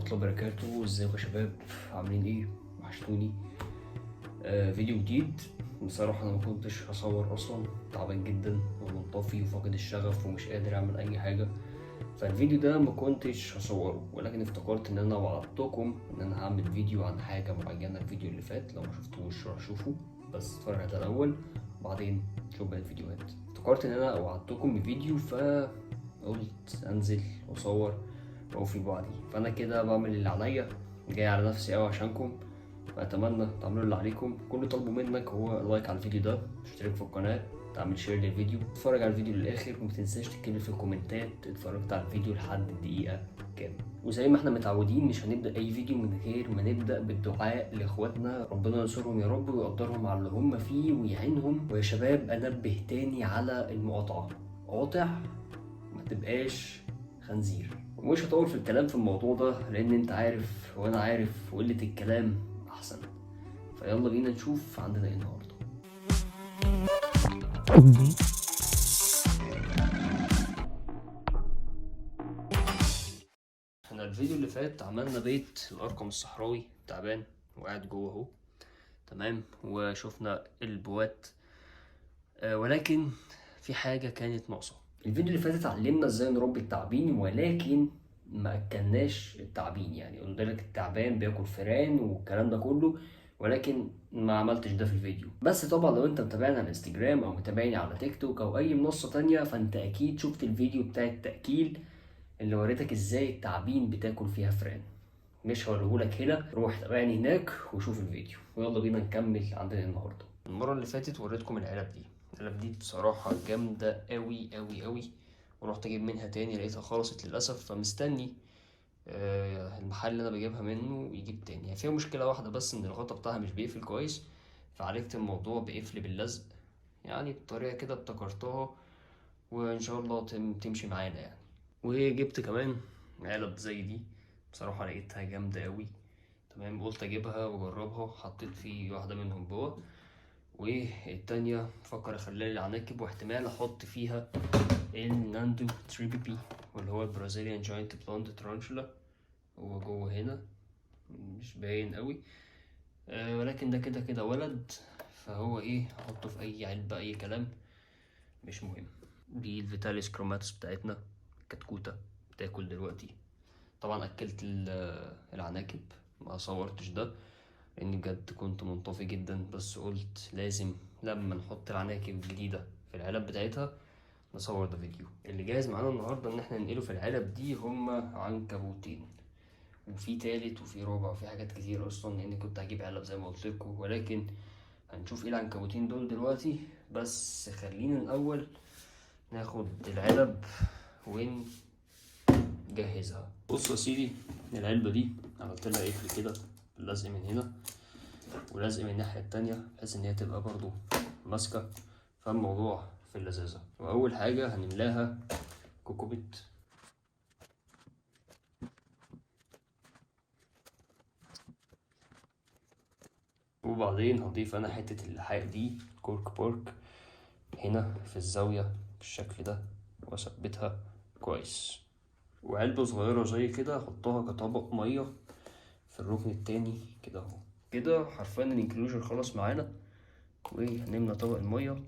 ورحمة الله وبركاته. ازيكم يا شباب، عاملين ايه؟ وحشتوني. فيديو جديد. بصراحة انا ما كنتش هصور اصلا، تعبان جدا ومنطفي وفاقد الشغف ومش قادر اعمل اي حاجة. فالفيديو ده ما كنتش هصوره، ولكن افتكرت ان انا وعدتكم ان انا هعمل فيديو عن حاجة معينة. الفيديو اللي فات لو ما شفتوش روح شوفوا، بس اتفرج على الاول وبعدين شوف باقي الفيديوهات. افتكرت ان انا وعدتكم بفيديو فقلت انزل واصور واوفي بوعدي. فانا كده بعمل اللي عليا، جاي على نفسي قوي عشانكم، فاتمنى تعملوا اللي عليكم. كل اللي طالبه منك هو لايك على الفيديو ده، اشترك في القناه، تعمل شير للفيديو، تتفرج على الفيديو للاخر، وما تنساش تكتب في الكومنتات اتفرجت على الفيديو لحد الدقيقه كام. وزي ما احنا متعودين مش هنبدا اي فيديو من غير ما نبدا بالدعاء لاخواتنا، ربنا ينصرهم يا رب ويقدرهم على اللي هم فيه ويعينهم. ويا شباب انبه تاني على المقاطعه، قاطع ما تبقاش خنزير. ومش هطول في الكلام في الموضوع ده لان انت عارف وانا عارف وقلة الكلام احسن. فيلا بينا نشوف عندنا ايه النهارده. احنا الفيديو اللي فات عملنا بيت الارقم الصحراوي تعبان وقاعد جوه اهو، تمام، وشفنا البوات. ولكن في حاجة كانت ناقصة. الفيديو اللي فات اتعلمنا ازاي نربي التعابين، ولكن ما اكلناش التعابين. يعني قلت لك التعبان بياكل فئران والكلام ده كله، ولكن ما عملتش ده في الفيديو. بس طبعا لو انت متابعني على انستجرام او متابعني على تيك توك او اي منصة تانية، فانت اكيد شفت الفيديو بتاع التأكيل اللي وريتك ازاي التعابين بتاكل فيها فئران. مش هوريهولك هنا، روح تابعني هناك وشوف الفيديو. ويلا بينا نكمل عندنا النهارده. المرة اللي فاتت وريتكم العلب دي. العلب دي بصراحة جامدة أوي أوي أوي، ورحت أجيب منها تاني لقيتها خلصت للأسف، فمستني المحل اللي أنا بجيبها منه يجيب تاني. هي فيها مشكلة واحدة بس، إن الغطا بتاعها مش بيقفل كويس، فعالجت الموضوع بقفل باللزق، يعني بطريقة كده ابتكرتها وإن شاء الله تمشي معانا يعني. وجبت كمان علب زي دي، بصراحة لقيتها جامدة أوي، تمام، قلت أجيبها وأجربها. حطيت فيه واحدة منهم جوه، والتانية بفكر اخليها للعناكب، واحتمال احط فيها الناندو تريبيبي واللي هو البرازيليان جاينت بلاند ترانشولا. هو جوه هنا مش باين قوي، ولكن ده كده كده ولد، فهو ايه، احطه في اي علبة اي كلام مش مهم. دي الفيتاليس كروماتوس بتاعتنا، كتكوتة بتاكل دلوقتي. طبعا اكلت العناكب، ما صورتش ده لاني بجد كنت منطفي جدا، بس قلت لازم لما نحط العناكب الجديدة في العلب بتاعتها نصور ده فيديو. اللي جاهز معانا النهاردة ان احنا ننقله في العلب دي هما عنكبوتين، وفي تالت وفي رابع وفي حاجات كتير اصلا، لاني كنت هجيب علب زي ما قلت لكم، ولكن هنشوف ايه العنكبوتين دول دلوقتي. بس خلينا الاول ناخد العلب ونجهزها. بص يا سيدي، العلبة دي عملت لها قفل كده، لزق من هنا ولزق من الناحية التانية بحيث إن هي تبقى برضو ماسكة، فالموضوع في اللذاذة. وأول حاجة هنملاها كوكوبيت، وبعدين هضيف أنا حتة اللحاق دي كورك بورك هنا في الزاوية بالشكل ده، وأثبتها كويس. وعلبة صغيرة زي كده هحطها كطبق مية في الركن التاني كده اهو. كده حرفيا الانكلوجر خلص معانا، وهنملى طبق المية.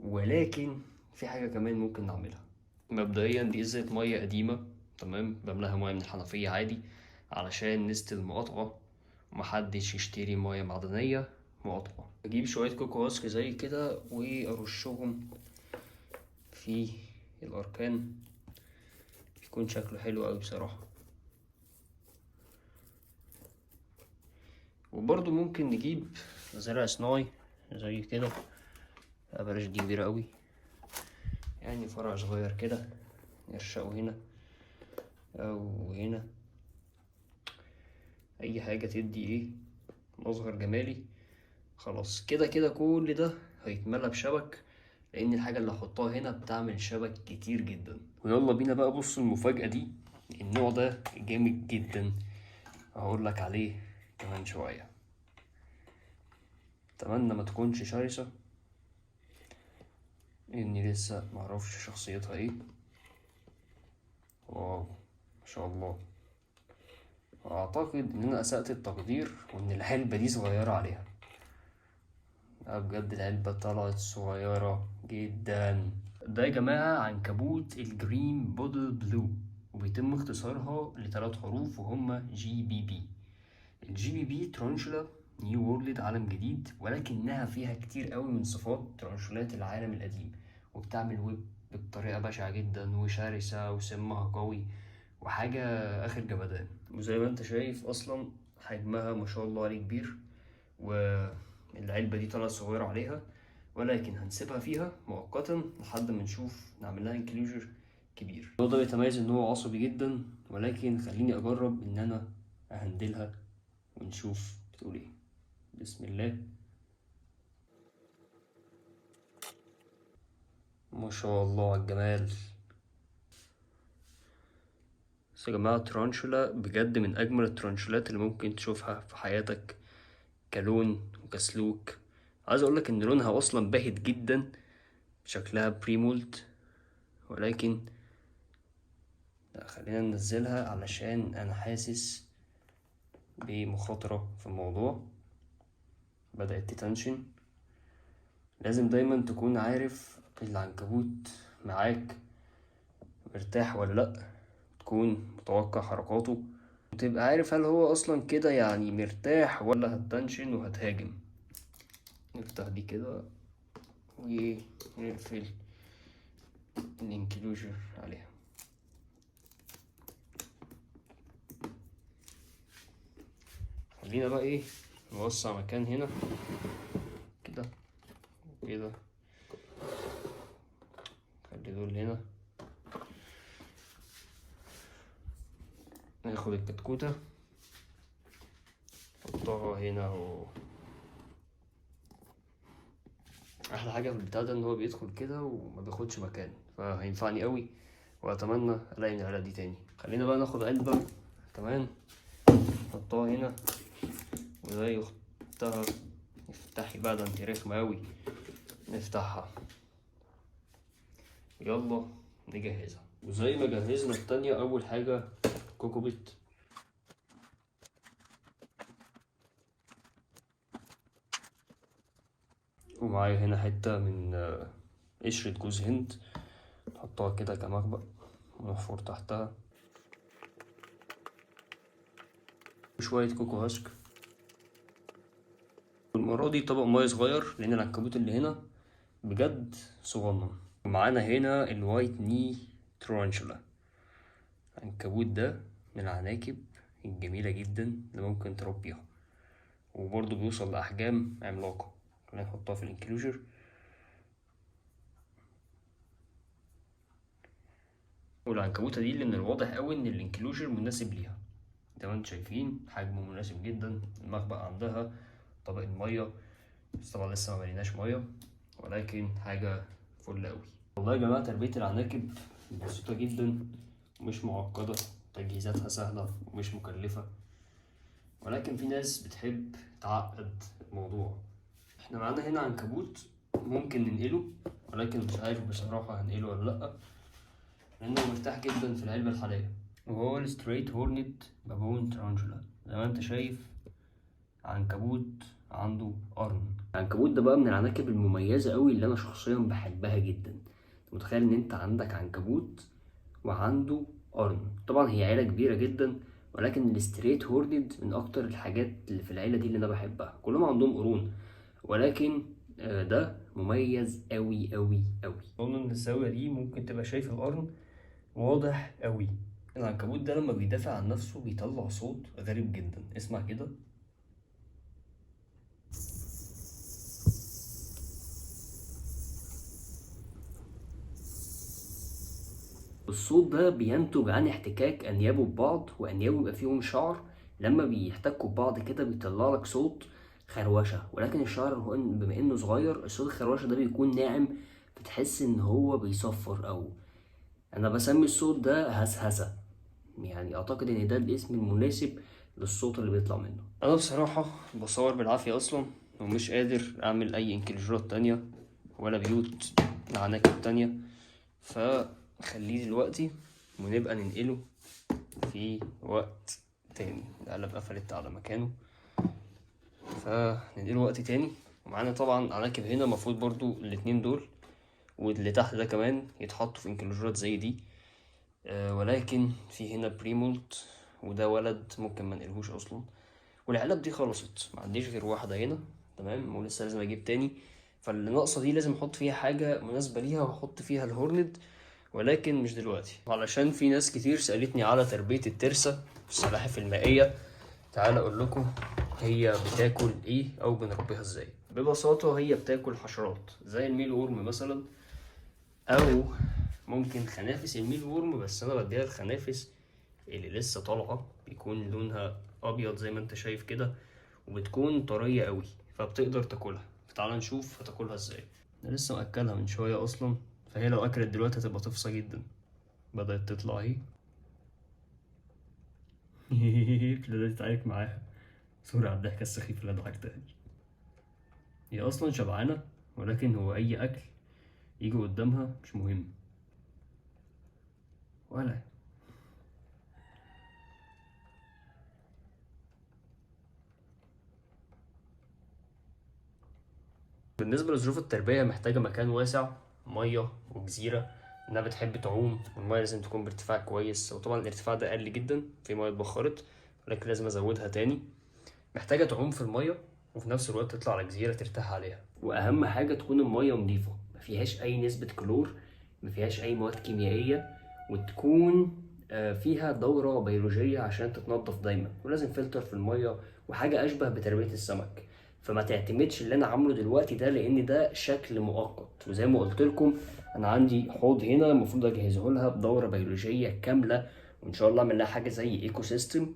ولكن في حاجة كمان ممكن نعملها. مبدئيا دي ازازة مية قديمة، تمام، بملاها مية من الحنفية عادي علشان نست المقاطعة ومحدش يشتري مية معدنية مقاطعة. اجيب شوية كوكو واسك زي كده وارشهم في الاركان، بيكون شكله حلو اوي بصراحة. وبرضو ممكن نجيب زرع صناعي زي كده، بلاش دي كبيرة اوي، يعني فرع صغير كده نرشقه هنا او هنا، اي حاجة تدي ايه مظهر جمالي. خلاص كده كده كل ده هيتملى بشبك، لان الحاجة اللي هحطها هنا بتعمل شبك كتير جدا. ويلا بينا بقى. بص المفاجأة دي، النوع ده جامد جدا، هقول لك عليه كمان شوية. اتمنى ما تكونش شرسة اني لسه معرفش شخصيتها ايه. واو ما شاء الله. واعتقد ان انا اسأت التقدير وان العلبة دي صغيرة عليها. بجد العلبة طلعت صغيرة جدا. ده يا جماعة عنكبوت الجرين بودل بلو، وبيتم اختصارها ل3 حروف وهما GBB. الGBB ترانشولا نيو وورلد، عالم جديد، ولكنها فيها كتير قوي من صفات ترانشولات العالم القديم، وبتعمل ويب بطريقة بشعة جدا وشرسة وسمها قوي وحاجة آخر جمدان. وزي ما انت شايف أصلا حجمها ما شاء الله عليه كبير، والعلبة دي طلعت صغيرة عليها، ولكن هنسيبها فيها مؤقتا لحد ما نشوف نعمل لها انكلوجر كبير. الموضوع ده بيتميز ان هو عصبي جدا، ولكن خليني اجرب ان انا اهندلها ونشوف بتقول ايه. بسم الله. ما شاء الله على الجمال. بس يا جماعة ترانشولا بجد من اجمل الترانشولات اللي ممكن تشوفها في حياتك، كلون وكسلوك. عايز اقولك ان لونها اصلا باهت جدا، شكلها بريمولت، ولكن لا، خلينا ننزلها علشان انا حاسس بمخاطرة في الموضوع. بدأت تتنشن. لازم دايما تكون عارف العنكبوت معاك مرتاح ولا لأ، تكون متوقع حركاته وتبقى عارف هل هو اصلا كده يعني مرتاح ولا هتنشن وهتهاجم. نفتح دي كده ونقفل الانكلوجر عليها. خلينا بقى ايه نوسع مكان هنا كده وكده. خلي دول هنا. ناخد الكتكوتة نحطها هنا اهو. احلى حاجة في البتاع ده ان هو بيدخل كده وما بياخدش مكان، فهينفعني قوي واتمنى الاقي من العلبة دي تاني. خلينا بقى ناخد علبة كمان نحطها هنا، وزي اختها افتحي بقى، ده انتي رخمة اوي. نفتحها يلا نجهزها. وزي ما جهزنا التانية، اول حاجة كوكوبيت. ومعايا هنا حتة من قشرة جوز هند، نحطها كده كمخبأ ونحفر تحتها. وشوية كوكو هاسك. المرة دي طبق مية صغير لأن العنكبوت اللي هنا بجد صغنن. ومعانا هنا الوايت ني ترانشولا. العنكبوت ده من العناكب الجميلة جدا اللي ممكن تربيها، وبرضه بيوصل لأحجام عملاقة. خلينا نحطها في الانكلوجر. والعنكبوتة دي اللي من الواضح قوي ان الانكلوجر مناسب ليها، زي ما انتم شايفين حجمه مناسب جدا. المخبأ عندها طبق المية، بس طبعا لسه ما مليناش مية، ولكن حاجة فل قوي. والله يا جماعة تربية العناكب بسيطة جدا ومش معقدة، تجهيزاتها سهلة ومش مكلفة، ولكن في ناس بتحب تعقد الموضوع. احنا معانا هنا عنكبوت ممكن ننقله، ولكن مش عارف بصراحة هنقله ولا لأ، لأنه مرتاح جدا في العلبة الحالية. وهو الستريت هورنت بابون ترانشولا. زي ما انت شايف عنكبوت عنده قرن. العنكبوت ده بقى من العناكب المميزة قوي اللي أنا شخصيا بحبها جدا. متخيل إن أنت عندك عنكبوت وعنده قرن؟ طبعا هي عيلة كبيرة جدا، ولكن الستريت هوردد من أكتر الحاجات اللي في العيلة دي اللي أنا بحبها. كلهم عندهم قرون، ولكن ده مميز قوي قوي قوي. أظن إن الزاوية دي ممكن تبقى شايف القرن واضح قوي. العنكبوت ده لما بيدافع عن نفسه بيطلع صوت غريب جدا، اسمع كده. الصوت ده بينتج عن احتكاك انيابه ببعض، وانيابه بيبقى فيهم شعر، لما بيحتكوا ببعض كده بيطلع لك صوت خروشه. ولكن الشعر هو بما انه صغير، الصوت الخروشه ده بيكون ناعم، بتحس ان هو بيصفر. او انا بسمي الصوت ده هسهسه، يعني اعتقد ان ده الاسم المناسب للصوت اللي بيطلع منه. انا بصراحه بصور بالعافيه اصلا، ومش قادر اعمل اي انكليجرات تانية ولا بيوت لعناكب تانية، فخليه دلوقتي ونبقى ننقله في وقت تاني، القلب قفلت على مكانه، فنديله وقت تاني. ومعانا طبعا عناكب هنا، المفروض برضو الاتنين دول واللي تحت ده كمان يتحطوا في انكلوجرات زي دي. ولكن في هنا بريمولت، وده ولد ممكن ما نقلهوش اصلا. والعلب دي خلصت، ما عنديش غير واحده هنا تمام، ولسه لازم اجيب تاني. فاللي ناقصه دي لازم احط فيها حاجه مناسبه ليها، واحط فيها الهورند، ولكن مش دلوقتي علشان في ناس كتير سالتني على تربيه الترسه السلاحف المائيه. تعال اقول لكم هي بتاكل ايه او بنربيها ازاي. ببساطه هي بتاكل حشرات زي الميل ورم مثلا، او ممكن خنافس الميل ورم، بس انا بديها الخنافس اللي لسه طالعه، بيكون لونها ابيض زي ما انت شايف كده، وبتكون طريه قوي فبتقدر تاكلها. فتعال نشوف هتاكلها ازاي. انا لسه مأكلها من شويه اصلا، فهي لو اكلت دلوقتي هتبقى تفصى جدا. بدأت تطلع اهي. ابتديت تعارك معاها. سوري على الضحكه السخيفه اللي ضحكتها دي. هي اصلا شبعانه، ولكن هو اي اكل يجي قدامها مش مهم ولا. بالنسبة لظروف التربية محتاجة مكان واسع، مية وجزيرة، إنها بتحب تعوم، والمية لازم تكون بارتفاع كويس، وطبعا الارتفاع ده أقل جدا، في مية اتبخرت ولكن لازم أزودها تاني. محتاجة تعوم في المية، وفي نفس الوقت تطلع على جزيرة ترتاح عليها. وأهم حاجة تكون المية نضيفة، مفيهاش أي نسبة كلور، مفيهاش أي مواد كيميائية، وتكون فيها دورة بيولوجية عشان تتنضف دايما، ولازم فلتر في المية، وحاجة أشبه بتربية السمك. فما تعتمدش اللي أنا عامله دلوقتي ده، لأن ده شكل مؤقت. وزي ما قلت لكم أنا عندي حوض هنا المفروض أجهزه لها بدورة بيولوجية كاملة، وإن شاء الله أعمل لها حاجة زي إيكو سيستم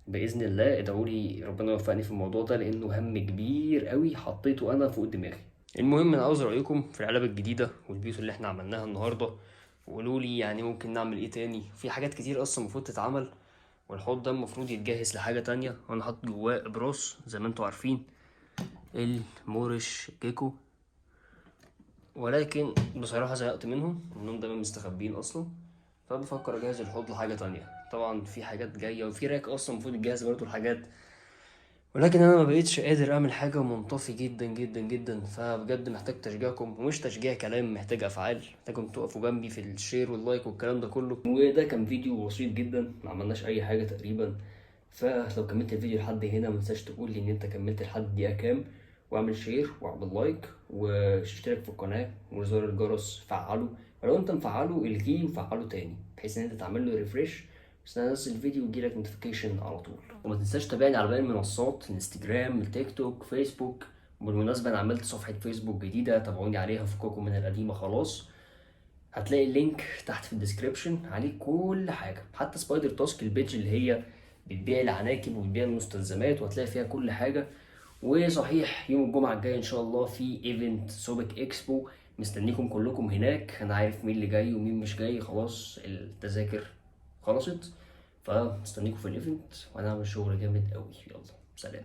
باذن الله. ادعوا لي ربنا يوفقني في الموضوع ده، لانه هم كبير قوي حطيته انا فوق دماغي. المهم انا عاوز رايكم في العلب الجديده والبيوت اللي احنا عملناها النهارده، وقولوا لي يعني ممكن نعمل ايه تاني. في حاجات كتير اصلا المفروض تتعمل، والحوض ده المفروض يتجهز لحاجه تانية، وانا حاطط جواه ابراس زي ما انتوا عارفين، المورش جيكو. ولكن بصراحه زهقت منهم، انهم دايما مستخبين اصلا، فبفكر اجهز الحوض لحاجه تانية. طبعا في حاجات جايه، وفي راك اصلا المفروض يتجهز برضه الحاجات، ولكن انا ما بقيتش قادر اعمل حاجه، منطفي جدا جدا جدا. فبجد محتاج تشجيعكم، ومش تشجيع كلام، محتاج افعال، محتاجكم تقفوا جنبي في الشير واللايك والكلام ده كله. وده كان فيديو بسيط جدا، ما عملناش اي حاجه تقريبا. فلو كملت الفيديو لحد هنا ما تنساش تقول لي ان انت كملت لحد دقيقه كام، واعمل شير واعمل لايك واشترك في القناه، وزر الجرس فعله، ولو انت مفعله الغيه وفعله تاني، بحيث ان انت تعمل له ريفريش بس انا انزل الفيديو يجيلك نوتيفيكيشن على طول. وما تنساش تتابعني على باقي المنصات، انستجرام، تيك توك، فيسبوك. وبالمناسبه انا عملت صفحه فيسبوك جديده، تابعوني عليها، فكوكم من القديمه خلاص. هتلاقي اللينك تحت في الديسكريبشن، عليه كل حاجه، حتى سبايدر تاسك البيج اللي هي بتبيع العناكب وبتبيع المستلزمات، وهتلاقي فيها كل حاجه. وصحيح يوم الجمعه الجاي ان شاء الله في ايفنت سوبك اكسبو، مستنيكم كلكم هناك. انا عارف مين اللي جاي ومين مش جاي، خلاص التذاكر خلصت، فمستنيكم في الايفنت، وانا هعمل شغل جامد قوي. يلا سلام.